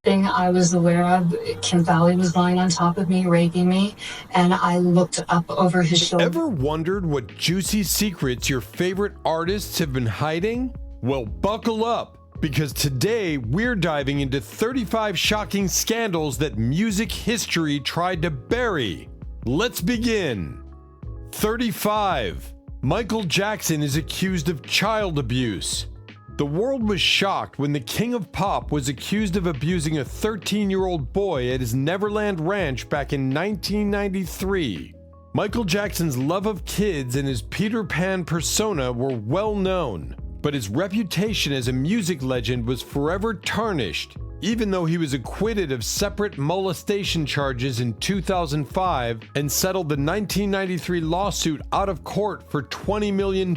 thing I was aware of, Kim Fowley was lying on top of me, raping me, and I looked up over his shoulder. Ever wondered what juicy secrets your favorite artists have been hiding? Well, buckle up, because today we're diving into 35 shocking scandals that music history tried to bury. Let's begin. 35. Michael Jackson is accused of child abuse. The world was shocked when the king of pop was accused of abusing a 13-year-old boy at his Neverland Ranch back in 1993. Michael Jackson's love of kids and his Peter Pan persona were well known, but his reputation as a music legend was forever tarnished, even though he was acquitted of separate molestation charges in 2005 and settled the 1993 lawsuit out of court for $20 million.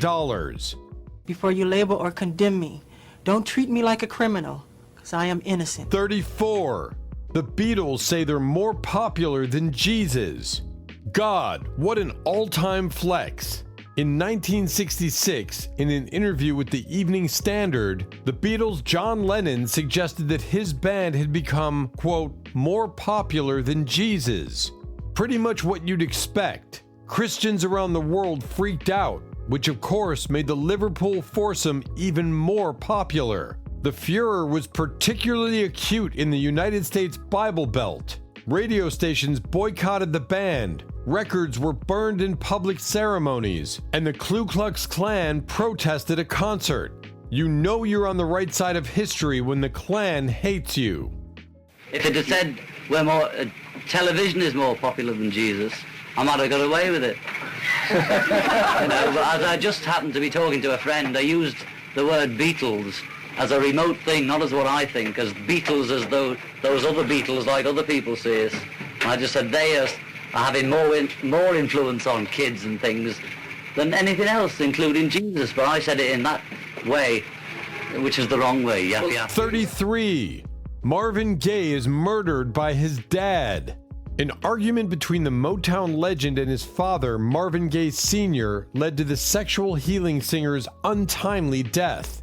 Before you label or condemn me, don't treat me like a criminal, because I am innocent. 34. The Beatles say they're more popular than Jesus. God, what an all-time flex. In 1966, in an interview with the Evening Standard, the Beatles' John Lennon suggested that his band had become, quote, more popular than Jesus. Pretty much what you'd expect. Christians around the world freaked out, which of course made the Liverpool foursome even more popular. The furor was particularly acute in the United States Bible Belt. Radio stations boycotted the band, records were burned in public ceremonies, and the Ku Klux Klan protested a concert. You know you're on the right side of history when the Klan hates you. If it had said television is more popular than Jesus, I might have got away with it. But as I just happened to be talking to a friend, I used the word Beatles as a remote thing, not as what I think, as Beatles as though those other Beatles like other people see us. And I just said they are having more influence on kids and things than anything else, including Jesus. But I said it in that way, which is the wrong way. Yeah. 33. Marvin Gaye is murdered by his dad. An argument between the Motown legend and his father, Marvin Gaye Sr., led to the sexual healing singer's untimely death.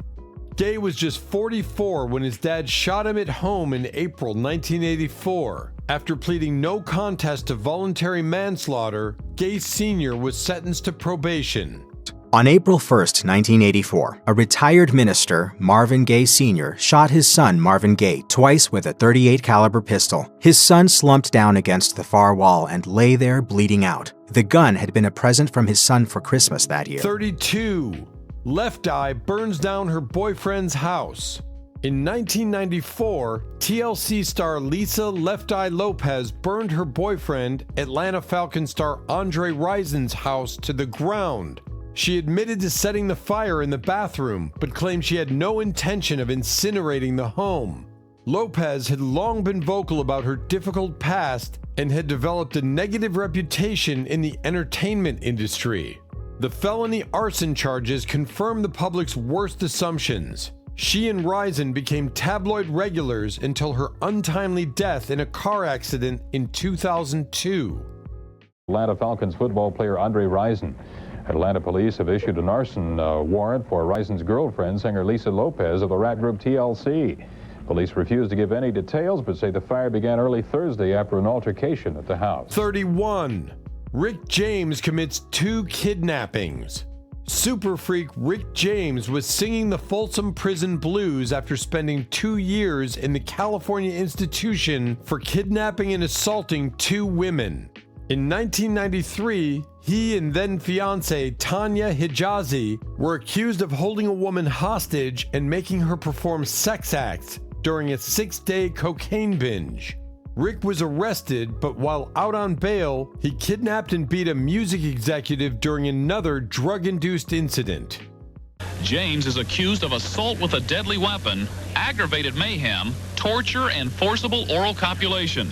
Gaye was just 44 when his dad shot him at home in April 1984. After pleading no contest to voluntary manslaughter, Gaye Sr. was sentenced to probation. On April 1, 1984, a retired minister, Marvin Gaye Sr., shot his son Marvin Gaye twice with a .38 caliber pistol. His son slumped down against the far wall and lay there bleeding out. The gun had been a present from his son for Christmas that year. 32. Left Eye burns down her boyfriend's house. In 1994, TLC star Lisa Left Eye Lopez burned her boyfriend, Atlanta Falcons star Andre Rison's house to the ground. She admitted to setting the fire in the bathroom, but claimed she had no intention of incinerating the home. Lopez had long been vocal about her difficult past and had developed a negative reputation in the entertainment industry. The felony arson charges confirmed the public's worst assumptions. She and Rison became tabloid regulars until her untimely death in a car accident in 2002. Atlanta Falcons football player Andre Rison. Atlanta police have issued an arson warrant for Rison's girlfriend, singer Lisa Lopez of the rap group TLC. Police refuse to give any details, but say the fire began early Thursday after an altercation at the house. 31. Rick James commits 2 kidnappings. Super freak Rick James was singing the Folsom Prison Blues after spending 2 years in the California institution for kidnapping and assaulting 2 women. In 1993, he and then-fiancée Tanya Hijazi were accused of holding a woman hostage and making her perform sex acts during a 6-day cocaine binge. Rick was arrested, but while out on bail, he kidnapped and beat a music executive during another drug-induced incident. James is accused of assault with a deadly weapon, aggravated mayhem, torture, and forcible oral copulation.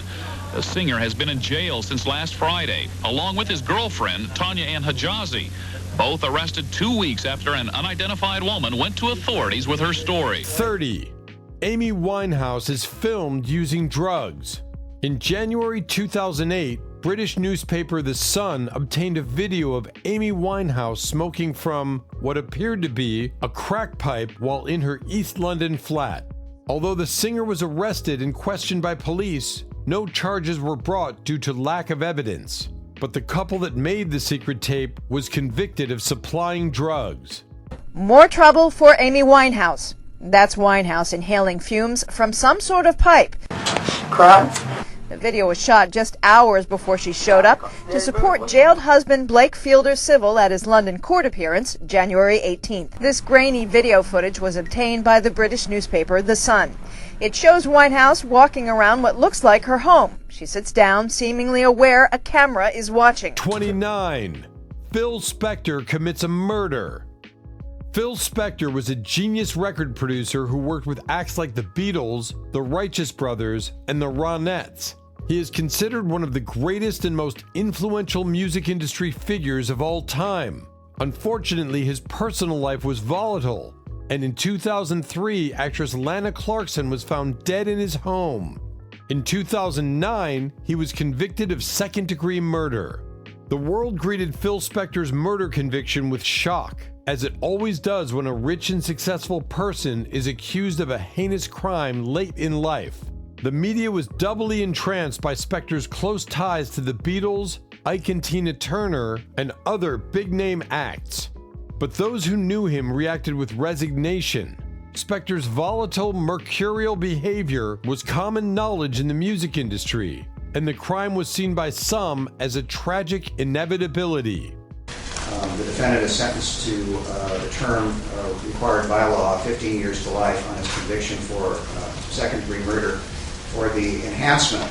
The singer has been in jail since last Friday, along with his girlfriend, Tanya Ann Hijazi, both arrested 2 weeks after an unidentified woman went to authorities with her story. 30. Amy Winehouse is filmed using drugs. In January 2008, British newspaper The Sun obtained a video of Amy Winehouse smoking from what appeared to be a crack pipe while in her East London flat. Although the singer was arrested and questioned by police, no charges were brought due to lack of evidence. But the couple that made the secret tape was convicted of supplying drugs. More trouble for Amy Winehouse. That's Winehouse inhaling fumes from some sort of pipe. Crap. The video was shot just hours before she showed up to support jailed husband Blake Fielder Civil at his London court appearance January 18th. This grainy video footage was obtained by the British newspaper The Sun. It shows Winehouse walking around what looks like her home. She sits down, seemingly aware a camera is watching. 29. Phil Spector commits a murder. Phil Spector was a genius record producer who worked with acts like the Beatles, the Righteous Brothers, and the Ronettes. He is considered one of the greatest and most influential music industry figures of all time. Unfortunately, his personal life was volatile, and in 2003, actress Lana Clarkson was found dead in his home. In 2009, he was convicted of second-degree murder. The world greeted Phil Spector's murder conviction with shock, as it always does when a rich and successful person is accused of a heinous crime late in life. The media was doubly entranced by Spector's close ties to the Beatles, Ike and Tina Turner, and other big-name acts. But those who knew him reacted with resignation. Spector's volatile, mercurial behavior was common knowledge in the music industry, and the crime was seen by some as a tragic inevitability. The defendant is sentenced to the term required by law, 15 years to life, on his conviction for second-degree murder for the enhancement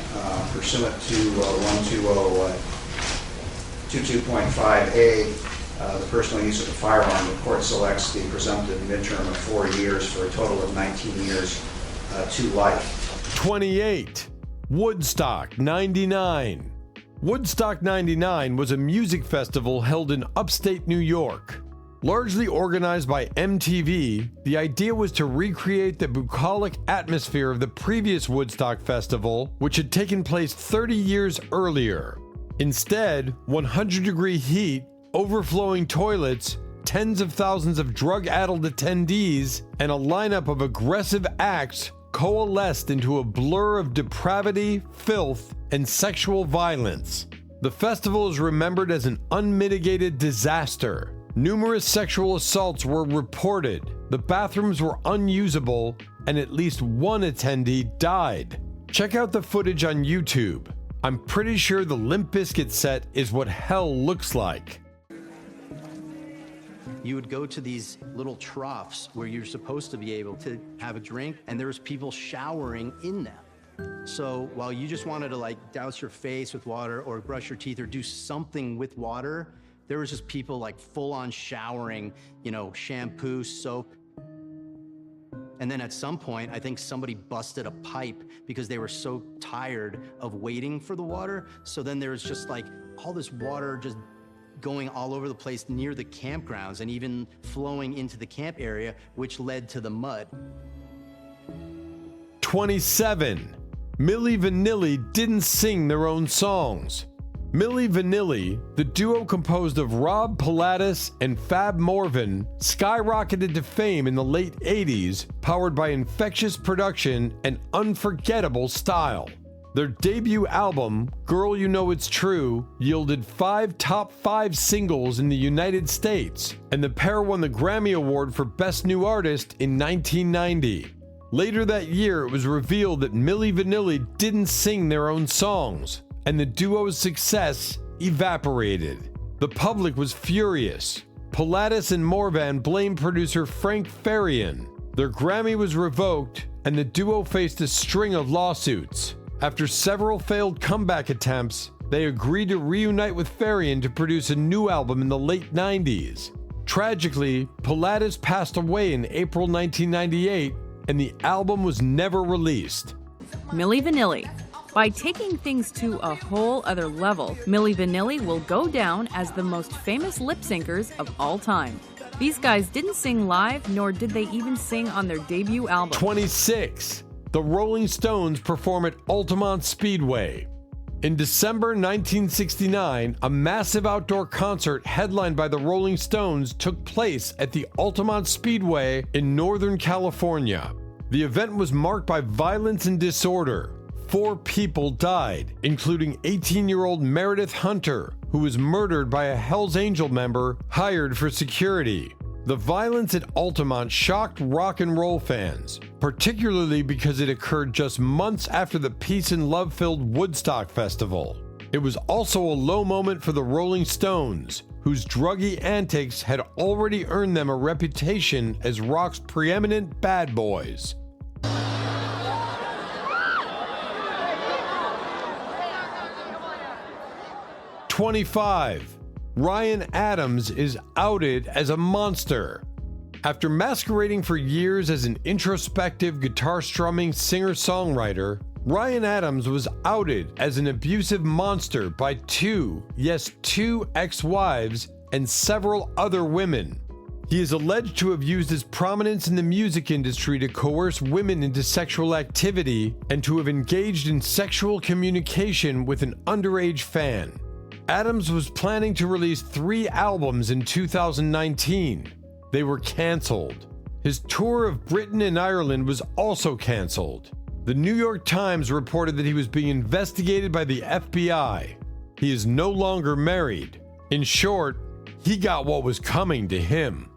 pursuant to 12022.5a, the personal use of a firearm. The court selects the presumptive midterm of 4 years for a total of 19 years to life. 28. Woodstock 99. Woodstock 99 was a music festival held in upstate New York. Largely organized by MTV, the idea was to recreate the bucolic atmosphere of the previous Woodstock festival, which had taken place 30 years earlier. Instead, 100-degree heat, overflowing toilets, tens of thousands of drug-addled attendees, and a lineup of aggressive acts coalesced into a blur of depravity, filth, and sexual violence. The festival is remembered as an unmitigated disaster. Numerous sexual assaults were reported, the bathrooms were unusable, and at least one attendee died. Check out the footage on YouTube. I'm pretty sure the Limp Bizkit set is what hell looks like. You would go to these little troughs where you're supposed to be able to have a drink, and there was people showering in them. So while you just wanted to like douse your face with water or brush your teeth or do something with water, there was just people like full on showering, you know, shampoo, soap. And then at some point, I think somebody busted a pipe because they were so tired of waiting for the water. So then there was just like all this water just going all over the place near the campgrounds and even flowing into the camp area, which led to the mud. 27. Milli Vanilli didn't sing their own songs. Milli Vanilli, the duo composed of Rob Pilatus and Fab Morvan, skyrocketed to fame in the late 80s, powered by infectious production and unforgettable style. Their debut album, Girl You Know It's True, yielded 5 top 5 singles in the United States, and the pair won the Grammy Award for Best New Artist in 1990. Later that year, it was revealed that Milli Vanilli didn't sing their own songs, and the duo's success evaporated. The public was furious. Pilatus and Morvan blamed producer Frank Farian. Their Grammy was revoked, and the duo faced a string of lawsuits. After several failed comeback attempts, they agreed to reunite with Farian to produce a new album in the late 90s. Tragically, Pilatus passed away in April 1998, and the album was never released. Milli Vanilli. By taking things to a whole other level, Milli Vanilli will go down as the most famous lip syncers of all time. These guys didn't sing live, nor did they even sing on their debut album. 26. The Rolling Stones perform at Altamont Speedway. In December 1969, a massive outdoor concert headlined by the Rolling Stones took place at the Altamont Speedway in Northern California. The event was marked by violence and disorder. 4 people died, including 18-year-old Meredith Hunter, who was murdered by a Hells Angel member hired for security. The violence at Altamont shocked rock and roll fans, particularly because it occurred just months after the peace and love-filled Woodstock festival. It was also a low moment for the Rolling Stones, whose druggy antics had already earned them a reputation as rock's preeminent bad boys. '25. Ryan Adams is outed as a monster. After masquerading for years as an introspective guitar-strumming singer-songwriter, Ryan Adams was outed as an abusive monster by 2 ex-wives and several other women. He is alleged to have used his prominence in the music industry to coerce women into sexual activity and to have engaged in sexual communication with an underage fan. Adams was planning to release 3 albums in 2019. They were canceled. His tour of Britain and Ireland was also canceled. The New York Times reported that he was being investigated by the FBI. He is no longer married. In short, he got what was coming to him.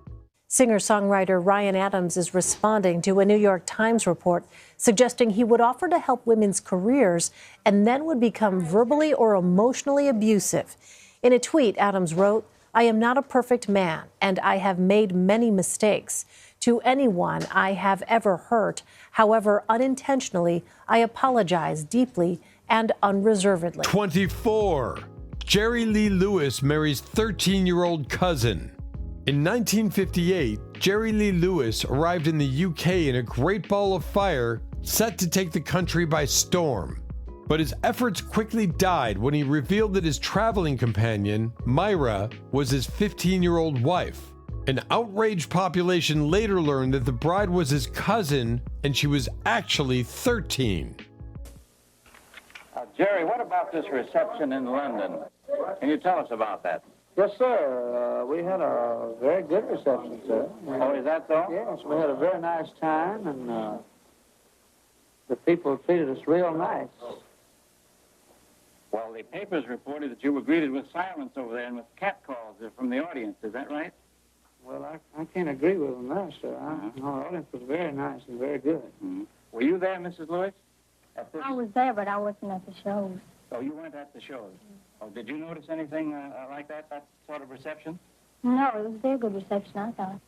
Singer-songwriter Ryan Adams is responding to a New York Times report suggesting he would offer to help women's careers and then would become verbally or emotionally abusive. In a tweet, Adams wrote, "I am not a perfect man, and I have made many mistakes. To anyone I have ever hurt, however unintentionally, I apologize deeply and unreservedly." 24. Jerry Lee Lewis marries 13-year-old cousin. In 1958, Jerry Lee Lewis arrived in the UK in a great ball of fire set to take the country by storm. But his efforts quickly died when he revealed that his traveling companion, Myra, was his 15-year-old wife. An outraged population later learned that the bride was his cousin and she was actually 13. Jerry, what about this reception in London? Can you tell us about that? Yes, sir. We had a very good reception, sir. Oh, is that so? Yes, we had a very nice time, and the people treated us real nice. Well, the papers reported that you were greeted with silence over there and with catcalls from the audience. Is that right? Well, I can't agree with them there, sir. No, the audience was very nice and very good. Mm-hmm. Were you there, Mrs. Lewis? I was there, but I wasn't at the shows. Oh, you weren't at the shows. Oh, did you notice anything like that sort of reception? No, it was a very good reception, I thought.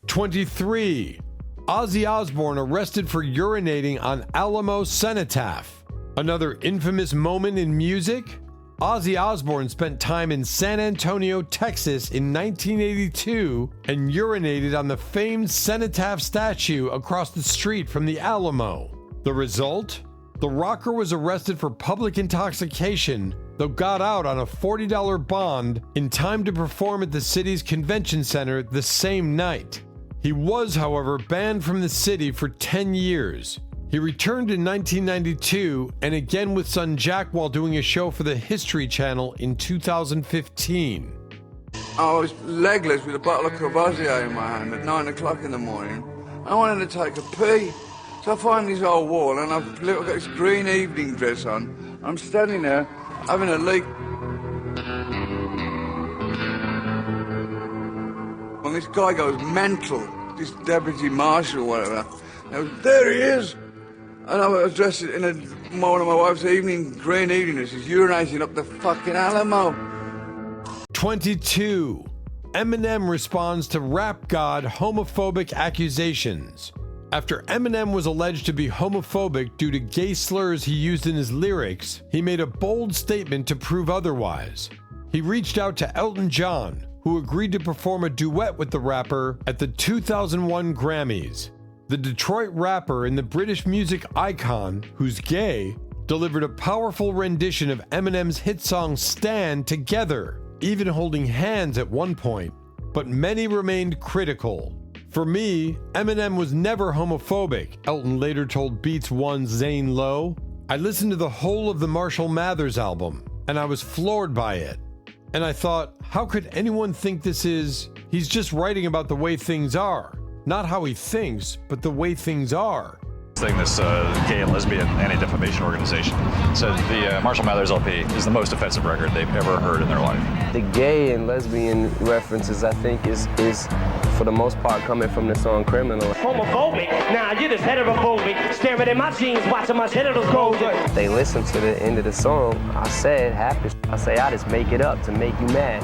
23. Ozzy Osbourne arrested for urinating on Alamo cenotaph. Another infamous moment in music? Ozzy Osbourne spent time in San Antonio, Texas in 1982 and urinated on the famed cenotaph statue across the street from the Alamo. The result? The rocker was arrested for public intoxication, though got out on a $40 bond in time to perform at the city's convention center the same night. He was, however, banned from the city for 10 years. He returned in 1992 and again with son Jack while doing a show for the History Channel in 2015. I was legless with a bottle of Courvoisier in my hand at 9 o'clock in the morning. I wanted to take a pee. So I find this old wall and I've got this green evening dress on. I'm standing there having a leak. And this guy goes mental, this deputy marshal or whatever. There he is. And I was dressed in one of my wife's green evening dresses, urinating up the fucking Alamo. 22. Eminem responds to rap god homophobic accusations. After Eminem was alleged to be homophobic due to gay slurs he used in his lyrics, he made a bold statement to prove otherwise. He reached out to Elton John, who agreed to perform a duet with the rapper at the 2001 Grammys. The Detroit rapper and the British music icon, who's gay, delivered a powerful rendition of Eminem's hit song Stand together, even holding hands at one point, but many remained critical. For me, Eminem was never homophobic, Elton later told Beats One's Zane Lowe. I listened to the whole of the Marshall Mathers album, and I was floored by it. And I thought, how could anyone think he's just writing about the way things are? Not how he thinks, but the way things are. This gay and lesbian anti-defamation organization said the Marshall Mathers LP is the most offensive record they've ever heard in their life. The gay and lesbian references, I think, is for the most part coming from the song Criminal. Homophobic? Nah, you're just heterophobic. Staring at my jeans, watching my genitals cold. They listen to the end of the song. I said happy. I say I just make it up to make you mad.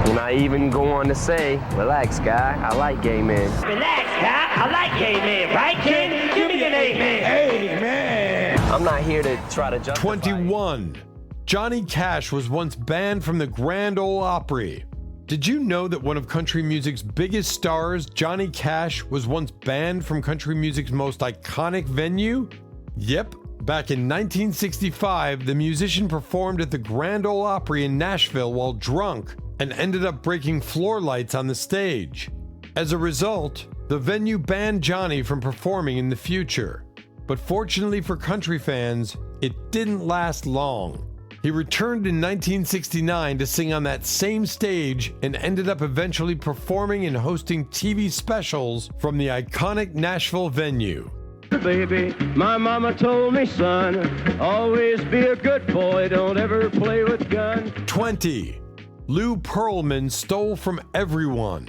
And I even go on to say, relax, guy, I like gay men. Relax, guy, I like gay men, right, kid? Give me an amen. Amen. I'm not here to try to justify 21. Johnny Cash was once banned from the Grand Ole Opry. Did you know that one of country music's biggest stars, Johnny Cash, was once banned from country music's most iconic venue? Yep. Back in 1965, the musician performed at the Grand Ole Opry in Nashville while drunk and ended up breaking floor lights on the stage. As a result, the venue banned Johnny from performing in the future. But fortunately for country fans, it didn't last long. He returned in 1969 to sing on that same stage and ended up eventually performing and hosting TV specials from the iconic Nashville venue. Baby, my mama told me, son, always be a good boy, don't ever play with guns. 20. Lou Pearlman stole from everyone.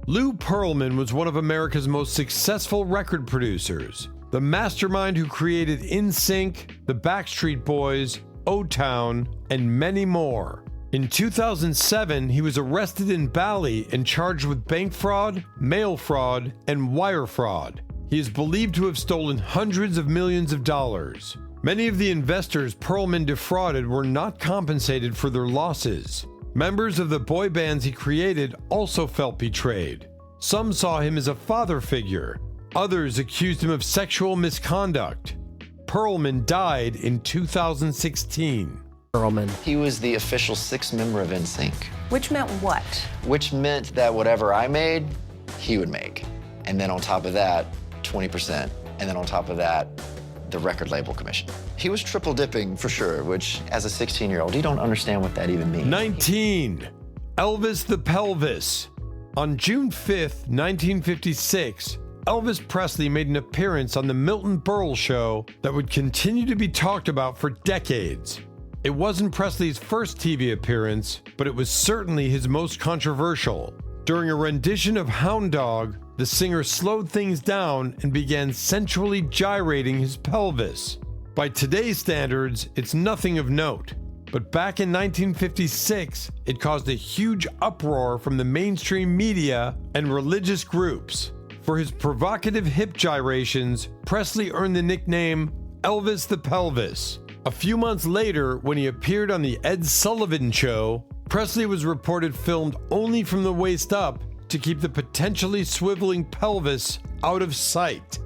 Lou Pearlman was one of America's most successful record producers, the mastermind who created NSYNC, the Backstreet Boys, O-Town, and many more. In 2007, he was arrested in Bali and charged with bank fraud, mail fraud, and wire fraud. He is believed to have stolen hundreds of millions of dollars. Many of the investors Pearlman defrauded were not compensated for their losses. Members of the boy bands he created also felt betrayed. Some saw him as a father figure. Others accused him of sexual misconduct. Pearlman died in 2016. Pearlman. He was the official sixth member of NSYNC. Which meant what? Which meant that whatever I made, he would make. And then on top of that, 20%. And then on top of that, the record label commission. He was triple dipping for sure, which as a 16-year-old, you don't understand what that even means. 19. Elvis the Pelvis. On June 5th, 1956, Elvis Presley made an appearance on the Milton Berle show that would continue to be talked about for decades. It wasn't Presley's first TV appearance, but it was certainly his most controversial. During a rendition of Hound Dog, the singer slowed things down and began sensually gyrating his pelvis. By today's standards, it's nothing of note. But back in 1956, it caused a huge uproar from the mainstream media and religious groups. For his provocative hip gyrations, Presley earned the nickname Elvis the Pelvis. A few months later, when he appeared on the Ed Sullivan Show, Presley was reported filmed only from the waist up to keep the potentially swiveling pelvis out of sight.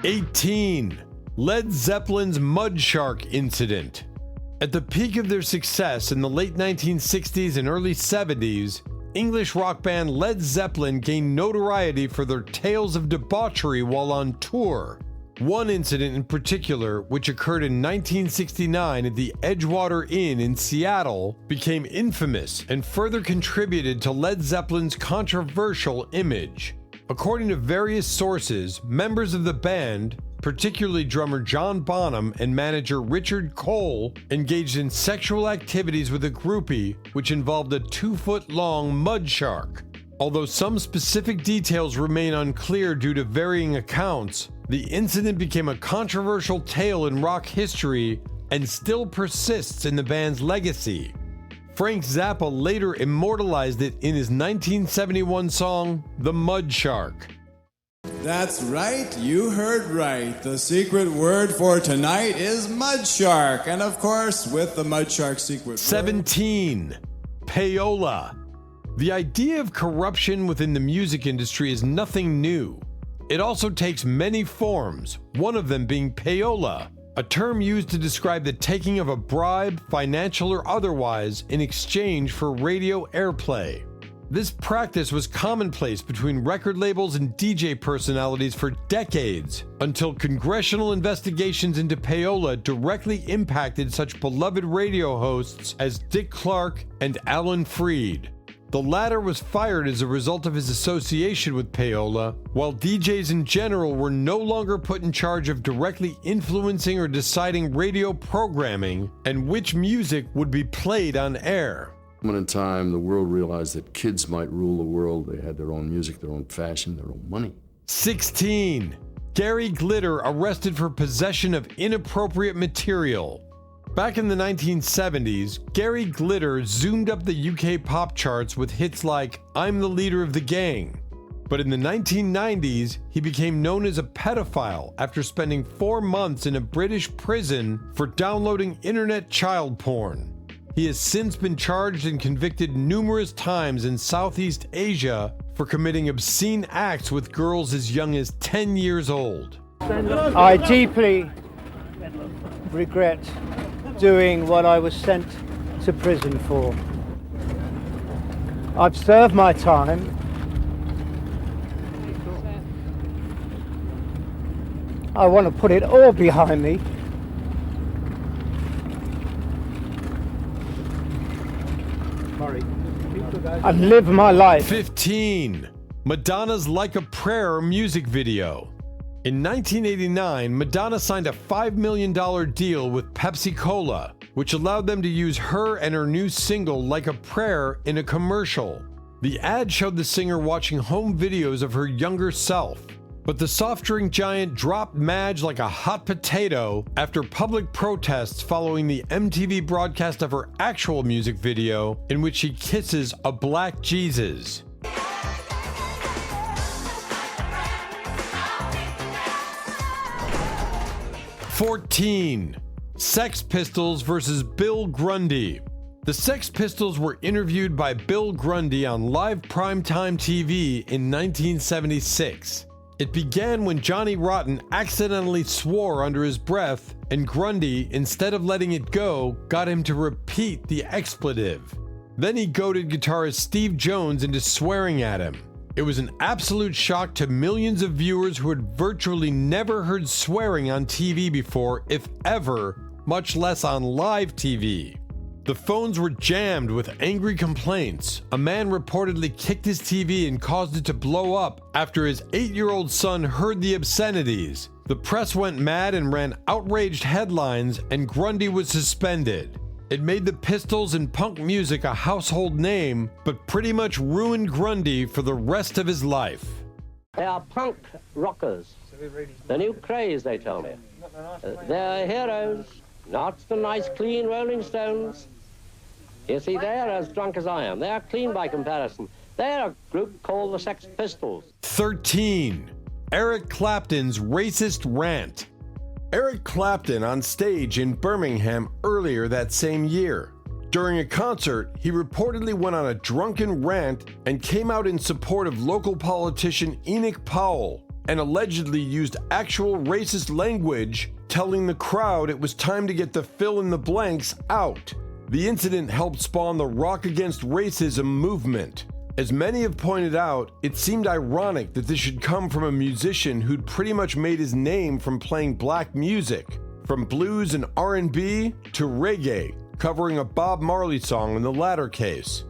18. Led Zeppelin's Mud Shark Incident. At the peak of their success in the late 1960s and early 70s, English rock band Led Zeppelin gained notoriety for their tales of debauchery while on tour. One incident in particular, which occurred in 1969 at the Edgewater Inn in Seattle, became infamous and further contributed to Led Zeppelin's controversial image. According to various sources, members of the band, particularly drummer John Bonham and manager Richard Cole, engaged in sexual activities with a groupie which involved a 2-foot-long mud shark. Although some specific details remain unclear due to varying accounts, the incident became a controversial tale in rock history and still persists in the band's legacy. Frank Zappa later immortalized it in his 1971 song, The Mud Shark. That's right, you heard right. The secret word for tonight is mud shark. And of course, with the mud shark secret 17. Word. Payola. The idea of corruption within the music industry is nothing new. It also takes many forms, one of them being payola, a term used to describe the taking of a bribe, financial or otherwise, in exchange for radio airplay. This practice was commonplace between record labels and DJ personalities for decades, until congressional investigations into Payola directly impacted such beloved radio hosts as Dick Clark and Alan Freed. The latter was fired as a result of his association with Payola, while DJs in general were no longer put in charge of directly influencing or deciding radio programming and which music would be played on air. When in time the world realized that kids might rule the world, they had their own music, their own fashion, their own money. 16. Gary Glitter arrested for possession of inappropriate material. Back in the 1970s, Gary Glitter zoomed up the UK pop charts with hits like I'm the Leader of the Gang. But in the 1990s, he became known as a pedophile after spending 4 months in a British prison for downloading internet child porn. He has since been charged and convicted numerous times in Southeast Asia for committing obscene acts with girls as young as 10 years old. I deeply regret doing what I was sent to prison for. I've served my time. I want to put it all behind me. And live my life. 15. Madonna's Like a Prayer music video. In 1989, Madonna signed a $5 million deal with Pepsi Cola, which allowed them to use her and her new single Like a Prayer in a commercial. The ad showed the singer watching home videos of her younger self. But the soft drink giant dropped Madge like a hot potato after public protests following the MTV broadcast of her actual music video in which she kisses a black Jesus. 14. Sex Pistols versus Bill Grundy. The Sex Pistols were interviewed by Bill Grundy on live primetime TV in 1976. It began when Johnny Rotten accidentally swore under his breath, and Grundy, instead of letting it go, got him to repeat the expletive. Then he goaded guitarist Steve Jones into swearing at him. It was an absolute shock to millions of viewers who had virtually never heard swearing on TV before, if ever, much less on live TV. The phones were jammed with angry complaints. A man reportedly kicked his TV and caused it to blow up after his 8-year-old son heard the obscenities. The press went mad and ran outraged headlines, and Grundy was suspended. It made the Pistols and punk music a household name, but pretty much ruined Grundy for the rest of his life. They are punk rockers. The new craze, they tell me. They're heroes, not the nice, clean Rolling Stones. You see, they're as drunk as I am. They're clean by comparison. They're a group called the Sex Pistols. 13. Eric Clapton's racist rant. Eric Clapton on stage in Birmingham earlier that same year. During a concert, he reportedly went on a drunken rant and came out in support of local politician Enoch Powell and allegedly used actual racist language, telling the crowd it was time to get the fill-in-the-blanks out. The incident helped spawn the Rock Against Racism movement. As many have pointed out, it seemed ironic that this should come from a musician who'd pretty much made his name from playing black music, from blues and R&B to reggae, covering a Bob Marley song in the latter case.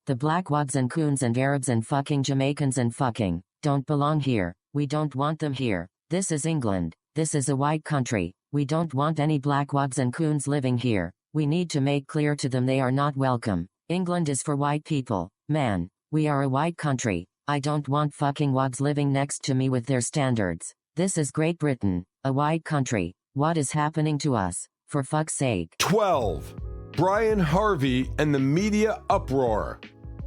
The black wads and coons and Arabs and fucking Jamaicans and fucking don't belong here. We don't want them here. This is England. This is a white country. We don't want any black wads and coons living here. We need to make clear to them they are not welcome. England is for white people. Man, we are a white country. I don't want fucking wads living next to me with their standards. This is Great Britain, a white country. What is happening to us? For fuck's sake. 12. Brian Harvey and the media uproar.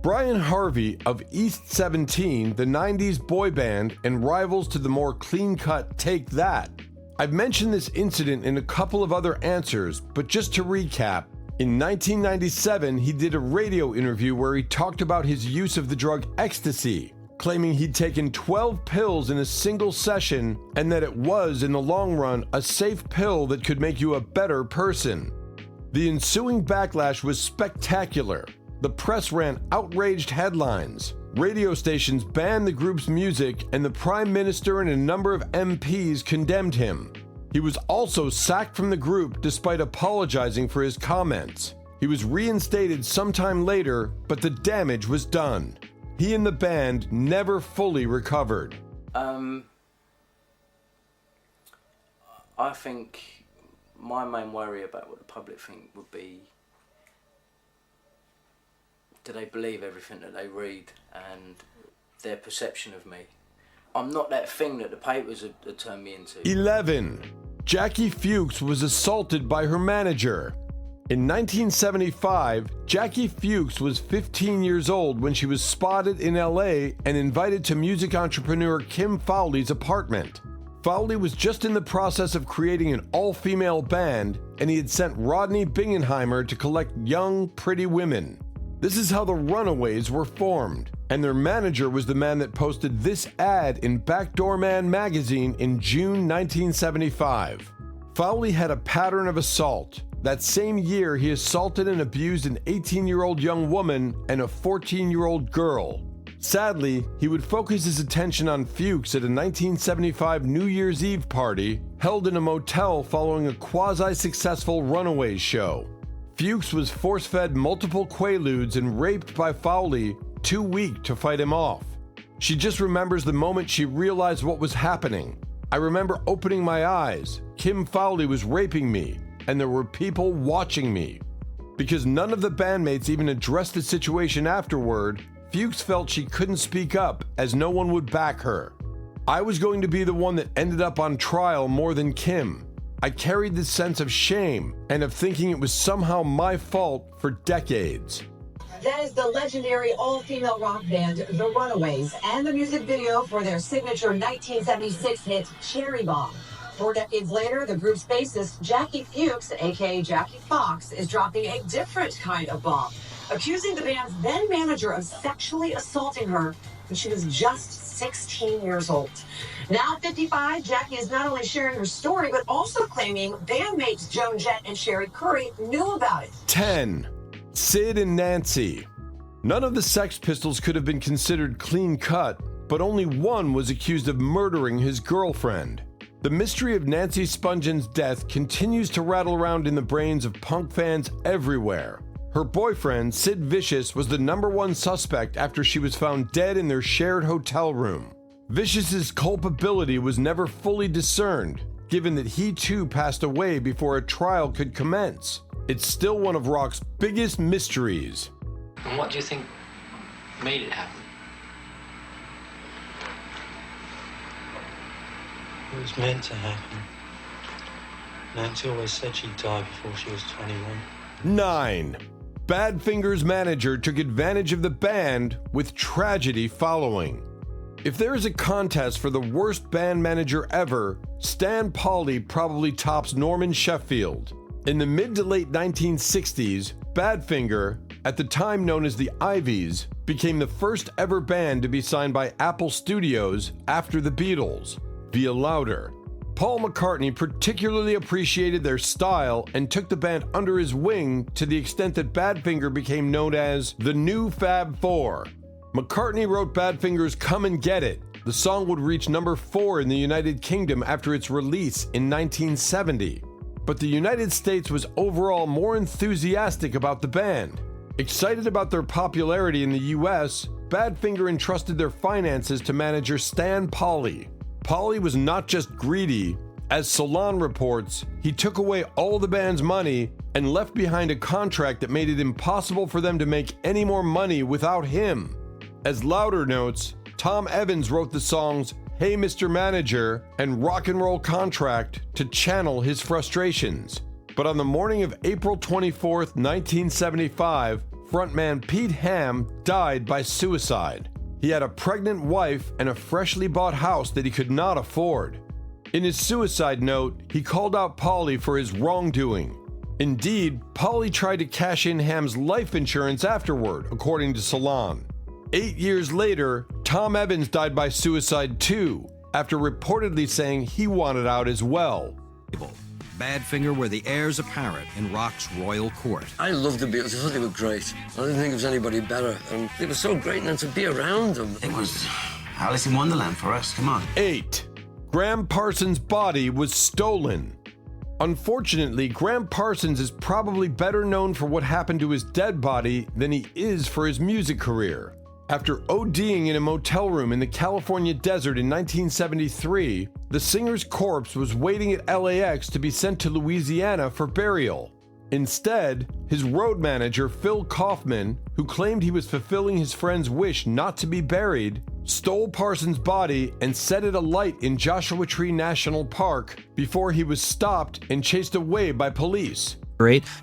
Brian Harvey of East 17, the 90s boy band and rivals to the more clean-cut Take That. I've mentioned this incident in a couple of other answers, but just to recap, in 1997, he did a radio interview where he talked about his use of the drug ecstasy, claiming he'd taken 12 pills in a single session and that it was, in the long run, a safe pill that could make you a better person. The ensuing backlash was spectacular. The press ran outraged headlines. Radio stations banned the group's music, and the Prime Minister and a number of MPs condemned him. He was also sacked from the group despite apologizing for his comments. He was reinstated sometime later, but the damage was done. He and the band never fully recovered. I think my main worry about what the public think would be, do they believe everything that they read and their perception of me? I'm not that thing that the papers had turned me into. 11. Jackie Fuchs was assaulted by her manager. In 1975, Jackie Fuchs was 15 years old when she was spotted in LA and invited to music entrepreneur Kim Fowley's apartment. Fowley was just in the process of creating an all-female band, and he had sent Rodney Bingenheimer to collect young, pretty women. This is how the Runaways were formed, and their manager was the man that posted this ad in Backdoor Man magazine in June 1975. Fowley had a pattern of assault. That same year, he assaulted and abused an 18-year-old young woman and a 14-year-old girl. Sadly, he would focus his attention on Fuchs at a 1975 New Year's Eve party held in a motel following a quasi-successful Runaways show. Fuchs was force-fed multiple Quaaludes and raped by Fowley, too weak to fight him off. She just remembers the moment she realized what was happening. I remember opening my eyes. Kim Fowley was raping me, and there were people watching me. Because none of the bandmates even addressed the situation afterward, Fuchs felt she couldn't speak up as no one would back her. I was going to be the one that ended up on trial more than Kim. I carried this sense of shame and of thinking it was somehow my fault for decades. That is the legendary all-female rock band, The Runaways, and the music video for their signature 1976 hit, Cherry Bomb. 4 decades later, the group's bassist, Jackie Fuchs, a.k.a. Jackie Fox, is dropping a different kind of bomb, accusing the band's then-manager of sexually assaulting her when she was just 16 years old. Now 55, Jackie is not only sharing her story, but also claiming bandmates Joan Jett and Sherry Curry knew about it. 10. Sid and Nancy. None of the Sex Pistols could have been considered clean-cut, but only one was accused of murdering his girlfriend. The mystery of Nancy Spungen death continues to rattle around in the brains of punk fans everywhere. Her boyfriend, Sid Vicious, was the #1 suspect after she was found dead in their shared hotel room. Vicious's culpability was never fully discerned, given that he too passed away before a trial could commence. It's still one of rock's biggest mysteries. And what do you think made it happen? It was meant to happen. Nancy always said she'd die before she was 21. 9. Badfinger's manager took advantage of the band, with tragedy following. If there is a contest for the worst band manager ever, Stan Pauli probably tops Norman Sheffield. In the mid to late 1960s, Badfinger, at the time known as the Ivies, became the first ever band to be signed by Apple Studios after the Beatles, via Louder. Paul McCartney particularly appreciated their style and took the band under his wing to the extent that Badfinger became known as the new Fab Four. McCartney wrote Badfinger's Come and Get It. The song would reach #4 in the United Kingdom after its release in 1970. But the United States was overall more enthusiastic about the band. Excited about their popularity in the US, Badfinger entrusted their finances to manager Stan Pauli. Pauli was not just greedy. As Salon reports, he took away all the band's money and left behind a contract that made it impossible for them to make any more money without him. As Louder notes, Tom Evans wrote the songs Hey Mr. Manager and Rock and Roll Contract to channel his frustrations. But on the morning of April 24th, 1975, frontman Pete Ham died by suicide. He had a pregnant wife and a freshly bought house that he could not afford. In his suicide note, he called out Pauli for his wrongdoing. Indeed, Pauli tried to cash in Ham's life insurance afterward, according to Salon. 8 years later, Tom Evans died by suicide too, after reportedly saying he wanted out as well. Badfinger were the heirs apparent in rock's royal court. I loved the Beatles. I thought they were great. I didn't think there was anybody better. And they were so great, and then to be around them. It was Alice in Wonderland for us. Come on. 8. Graham Parsons' body was stolen. Unfortunately, Graham Parsons is probably better known for what happened to his dead body than he is for his music career. After ODing in a motel room in the California desert in 1973, the singer's corpse was waiting at LAX to be sent to Louisiana for burial. Instead, his road manager, Phil Kaufman, who claimed he was fulfilling his friend's wish not to be buried, stole Parsons' body and set it alight in Joshua Tree National Park before he was stopped and chased away by police.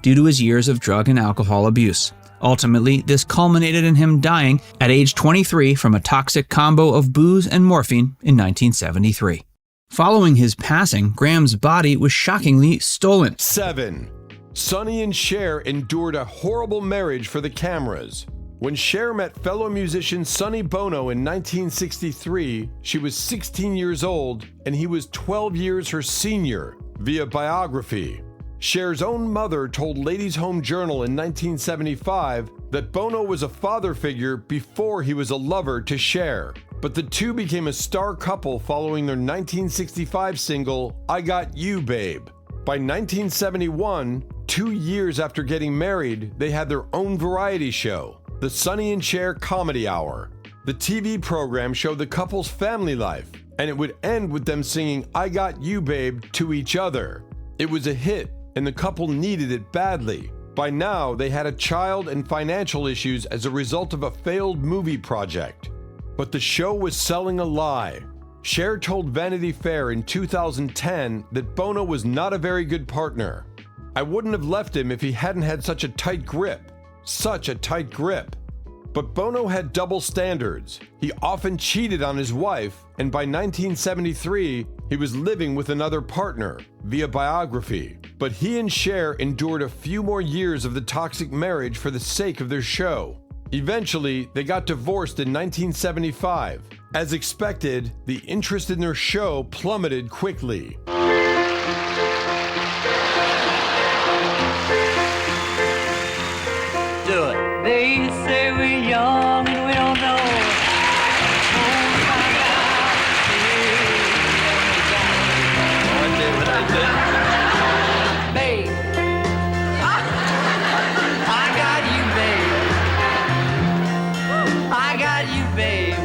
Due to his years of drug and alcohol abuse. Ultimately, this culminated in him dying at age 23 from a toxic combo of booze and morphine in 1973. Following his passing, Graham's body was shockingly stolen. 7. Sonny and Cher endured a horrible marriage for the cameras. When Cher met fellow musician Sonny Bono in 1963, she was 16 years old and he was 12 years her senior, via biography. Cher's own mother told Ladies' Home Journal in 1975 that Bono was a father figure before he was a lover to Cher, but the two became a star couple following their 1965 single, I Got You, Babe. By 1971, 2 years after getting married, they had their own variety show, the Sonny and Cher Comedy Hour. The TV program showed the couple's family life, and it would end with them singing I Got You, Babe to each other. It was a hit, and the couple needed it badly. By now, they had a child and financial issues as a result of a failed movie project. But the show was selling a lie. Cher told Vanity Fair in 2010 that Bono was not a very good partner. I wouldn't have left him if he hadn't had such a tight grip. Such a tight grip. But Bono had double standards. He often cheated on his wife, and by 1973, he was living with another partner, via biography. But he and Cher endured a few more years of the toxic marriage for the sake of their show. Eventually, they got divorced in 1975. As expected, the interest in their show plummeted quickly. Do it. They say we're young and we don't know. Babe, I got you, babe. I got you, babe.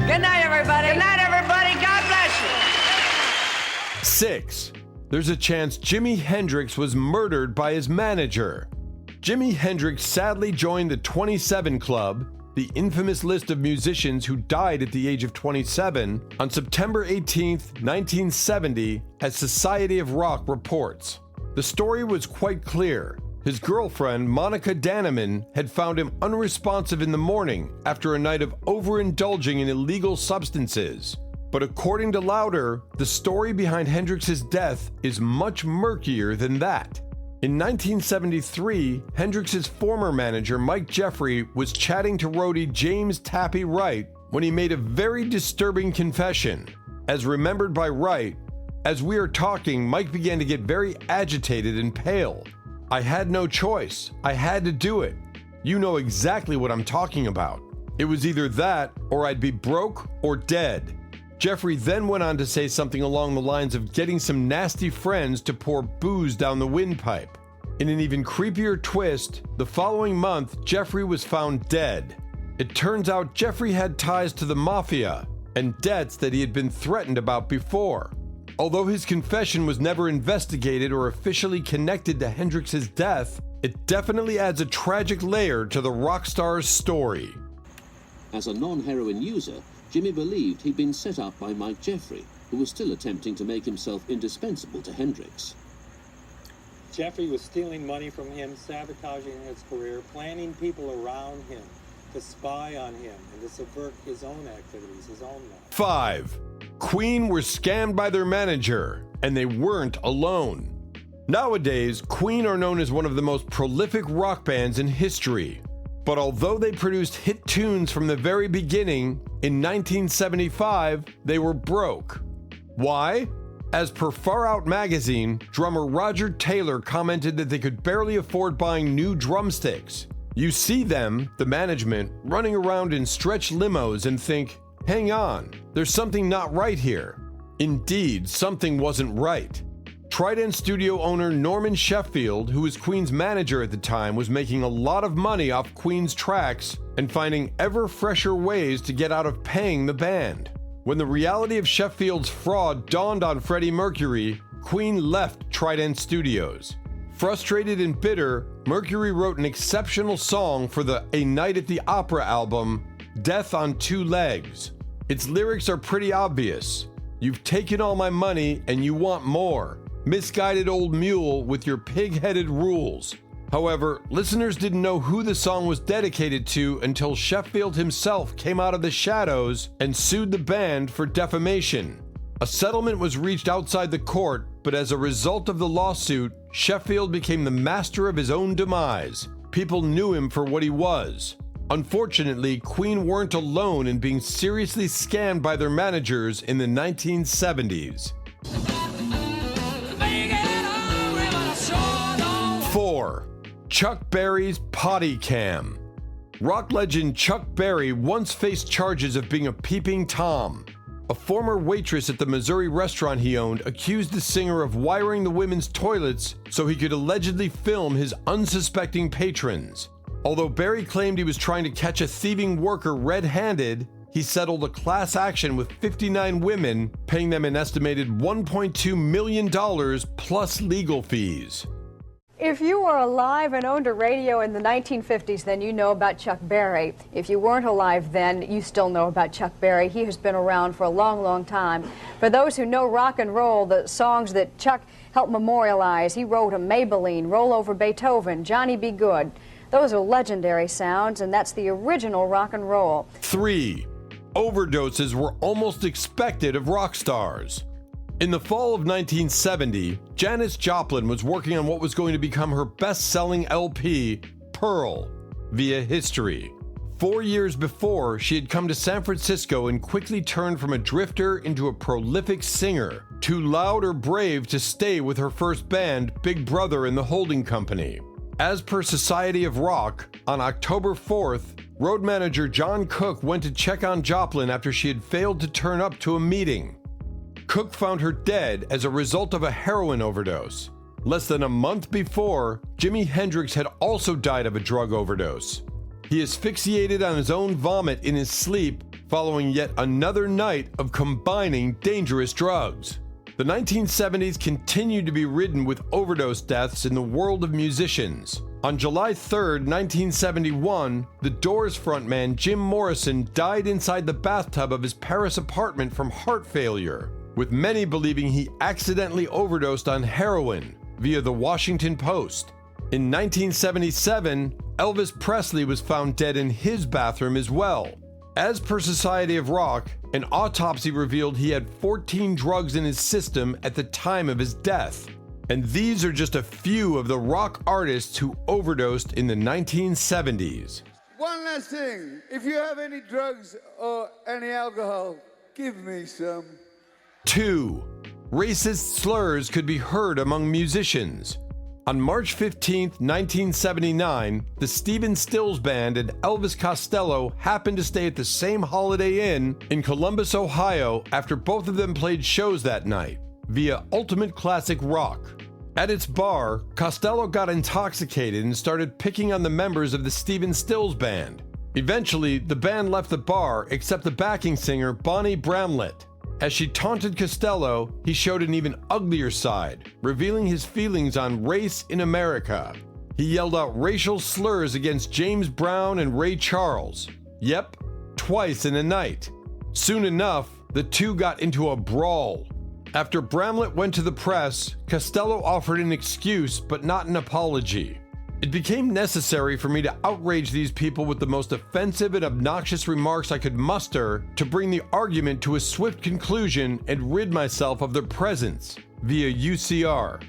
Good night, everybody. Good night, everybody. God bless you. 6. There's a chance Jimi Hendrix was murdered by his manager. Jimi Hendrix sadly joined the 27 Club, the infamous list of musicians who died at the age of 27, on September 18, 1970, as Society of Rock reports. The story was quite clear. His girlfriend, Monica Danneman, had found him unresponsive in the morning after a night of overindulging in illegal substances. But according to Lauder, the story behind Hendrix's death is much murkier than that. In 1973, Hendrix's former manager, Mike Jeffrey, was chatting to roadie James Tappy Wright when he made a very disturbing confession. As remembered by Wright, as we are talking, Mike began to get very agitated and pale. I had no choice. I had to do it. You know exactly what I'm talking about. It was either that or I'd be broke or dead. Jeffrey then went on to say something along the lines of getting some nasty friends to pour booze down the windpipe. In an even creepier twist, the following month, Jeffrey was found dead. It turns out Jeffrey had ties to the mafia and debts that he had been threatened about before. Although his confession was never investigated or officially connected to Hendrix's death, it definitely adds a tragic layer to the rock star's story. As a non-heroin user, Jimmy believed he'd been set up by Mike Jeffrey, who was still attempting to make himself indispensable to Hendrix. Jeffrey was stealing money from him, sabotaging his career, planning people around him to spy on him and to subvert his own activities, his own life. 5. Queen were scammed by their manager, and they weren't alone. Nowadays, Queen are known as one of the most prolific rock bands in history. But although they produced hit tunes from the very beginning, in 1975, they were broke. Why? As per Far Out magazine, drummer Roger Taylor commented that they could barely afford buying new drumsticks. You see them, the management, running around in stretch limos and think, hang on, there's something not right here. Indeed, something wasn't right. Trident studio owner Norman Sheffield, who was Queen's manager at the time, was making a lot of money off Queen's tracks and finding ever fresher ways to get out of paying the band. When the reality of Sheffield's fraud dawned on Freddie Mercury, Queen left Trident Studios. Frustrated and bitter, Mercury wrote an exceptional song for the A Night at the Opera album, Death on Two Legs. Its lyrics are pretty obvious. You've taken all my money and you want more. Misguided old mule with your pig-headed rules. However, listeners didn't know who the song was dedicated to until Sheffield himself came out of the shadows and sued the band for defamation. A settlement was reached outside the court, but as a result of the lawsuit, Sheffield became the master of his own demise. People knew him for what he was. Unfortunately, Queen weren't alone in being seriously scammed by their managers in the 1970s. 4. Chuck Berry's potty cam. Rock legend Chuck Berry once faced charges of being a peeping Tom. A former waitress at the Missouri restaurant he owned accused the singer of wiring the women's toilets so he could allegedly film his unsuspecting patrons. Although Berry claimed he was trying to catch a thieving worker red-handed, he settled a class action with 59 women, paying them an estimated $1.2 million plus legal fees. If you were alive and owned a radio in the 1950s, then you know about Chuck Berry. If you weren't alive then, you still know about Chuck Berry. He has been around for a long, long time. For those who know rock and roll, the songs that Chuck helped memorialize, he wrote a Maybelline, Roll Over Beethoven, Johnny Be Good. Those are legendary sounds, and that's the original rock and roll. 3. Overdoses were almost expected of rock stars. In the fall of 1970, Janis Joplin was working on what was going to become her best-selling LP, Pearl, via History. 4 years before, she had come to San Francisco and quickly turned from a drifter into a prolific singer, too loud or brave to stay with her first band, Big Brother and the Holding Company. As per Society of Rock, on October 4th, road manager John Cook went to check on Joplin after she had failed to turn up to a meeting. Cook found her dead as a result of a heroin overdose. Less than a month before, Jimi Hendrix had also died of a drug overdose. He asphyxiated on his own vomit in his sleep following yet another night of combining dangerous drugs. The 1970s continued to be ridden with overdose deaths in the world of musicians. On July 3, 1971, the Doors frontman Jim Morrison died inside the bathtub of his Paris apartment from heart failure, with many believing he accidentally overdosed on heroin, via the Washington Post. In 1977, Elvis Presley was found dead in his bathroom as well. As per Society of Rock, an autopsy revealed he had 14 drugs in his system at the time of his death. And these are just a few of the rock artists who overdosed in the 1970s. One last thing. If you have any drugs or any alcohol, give me some. 2. Racist slurs could be heard among musicians. On March 15, 1979, the Stephen Stills Band and Elvis Costello happened to stay at the same Holiday Inn in Columbus, Ohio, after both of them played shows that night, via Ultimate Classic Rock. At its bar, Costello got intoxicated and started picking on the members of the Stephen Stills Band. Eventually, the band left the bar except the backing singer Bonnie Bramlett. As she taunted Costello, he showed an even uglier side, revealing his feelings on race in America. He yelled out racial slurs against James Brown and Ray Charles. Yep, twice in a night. Soon enough, the two got into a brawl. After Bramlett went to the press, Costello offered an excuse but not an apology. It became necessary for me to outrage these people with the most offensive and obnoxious remarks I could muster to bring the argument to a swift conclusion and rid myself of their presence, via UCR.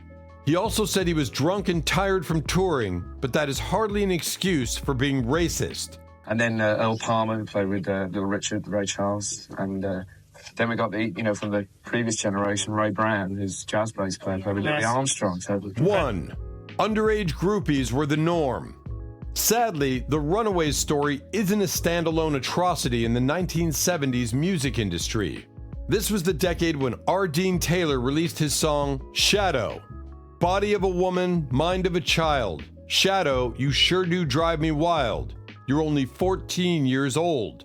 He also said he was drunk and tired from touring, but that is hardly an excuse for being racist. And then Earl Palmer, who played with Little Richard, Ray Charles, and Then we got from the previous generation, Ray Brown, who's jazz bass player, played with Louis Armstrong. So 1. Underage groupies were the norm. Sadly, the Runaways story isn't a standalone atrocity in the 1970s music industry. This was the decade when R. Dean Taylor released his song, Shadow. Body of a woman, mind of a child. Shadow, you sure do drive me wild. You're only 14 years old.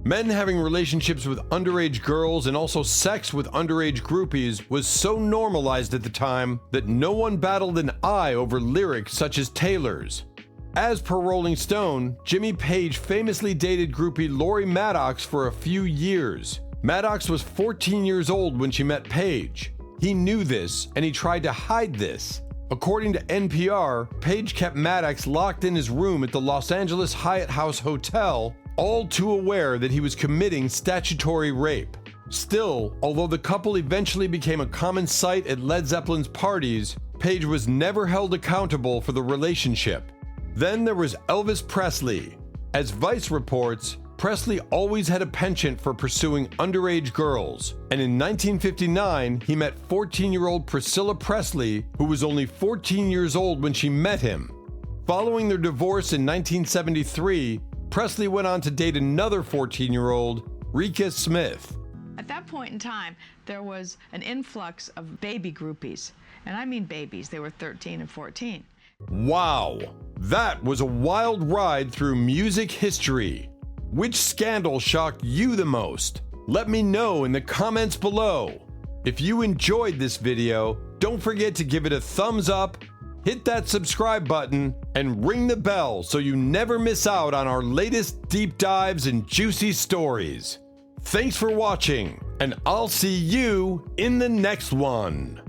Men having relationships with underage girls and also sex with underage groupies was so normalized at the time that no one battled an eye over lyrics such as Taylor's. As per Rolling Stone, Jimmy Page famously dated groupie Lori Maddox for a few years. Maddox was 14 years old when she met Page. He knew this, and he tried to hide this. According to NPR, Page kept Maddox locked in his room at the Los Angeles Hyatt House Hotel, all too aware that he was committing statutory rape. Still, although the couple eventually became a common sight at Led Zeppelin's parties, Page was never held accountable for the relationship. Then there was Elvis Presley. As Vice reports, Presley always had a penchant for pursuing underage girls, and in 1959 he met 14-year-old Priscilla Presley, who was only 14 years old when she met him. Following their divorce in 1973, Presley went on to date another 14-year-old, Rika Smith. At that point in time, there was an influx of baby groupies, and I mean babies. They were 13 and 14. Wow, that was a wild ride through music history. Which scandal shocked you the most? Let me know in the comments below. If you enjoyed this video, don't forget to give it a thumbs up, hit that subscribe button, and ring the bell so you never miss out on our latest deep dives and juicy stories. Thanks for watching, and I'll see you in the next one.